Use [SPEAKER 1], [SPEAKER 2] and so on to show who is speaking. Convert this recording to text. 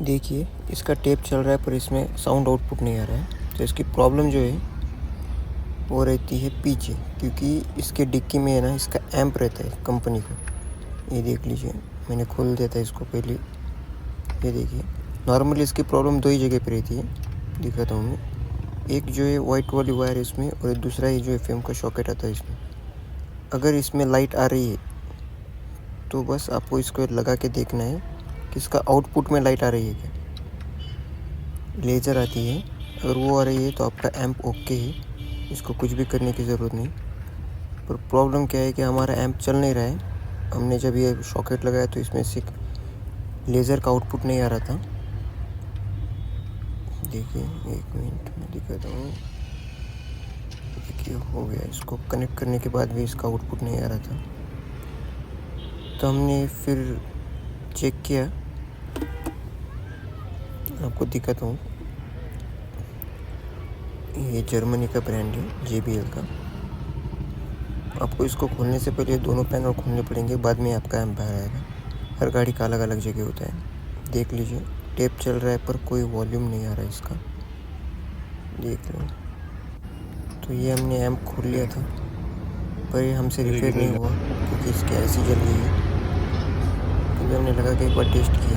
[SPEAKER 1] देखिए इसका टेप चल रहा है पर इसमें साउंड आउटपुट नहीं आ रहा है। तो इसकी प्रॉब्लम जो है वो रहती है पीछे, क्योंकि इसके डिक्की में है ना, इसका एम्प रहता है कंपनी का। ये देख लीजिए, मैंने खोल दिया था इसको पहले। ये देखिए, नॉर्मली इसकी प्रॉब्लम दो ही जगह पे रहती है, दिखाता हूँ मैं। एक जो है वाइट वाली वायर इसमें, और दूसरा ये जो एफएम का सॉकेट आता है इसमें। अगर इसमें लाइट आ रही है तो बस आपको इसको लगा के देखना है कि इसका आउटपुट में लाइट आ रही है क्या, लेज़र आती है। अगर वो आ रही है तो आपका एम्प ओके है, इसको कुछ भी करने की ज़रूरत नहीं। पर प्रॉब्लम क्या है कि हमारा एम्प चल नहीं रहा है। हमने जब ये सॉकेट लगाया तो इसमें से लेज़र का आउटपुट नहीं आ रहा था। देखिए 1 मिनट में दिखाता हूँ। देखिए हो गया, इसको कनेक्ट करने के बाद भी इसका आउटपुट नहीं आ रहा था। तो हमने फिर चेक किया, आपको दिखाता हूँ। ये जर्मनी का ब्रांड है, JBL का। आपको इसको खोलने से पहले दोनों पैनल खोलने पड़ेंगे, बाद में आपका एम्प बाहर आएगा। हर गाड़ी का अलग अलग जगह होता है। देख लीजिए, टेप चल रहा है पर कोई वॉल्यूम नहीं आ रहा है इसका, देख लो। तो ये हमने एम्प खोल लिया था पर ये हमसे रिपेयर नहीं हुआ, क्योंकि इसकी IC जल गई है। फिर हमने लगा के एक बार टेस्ट किया।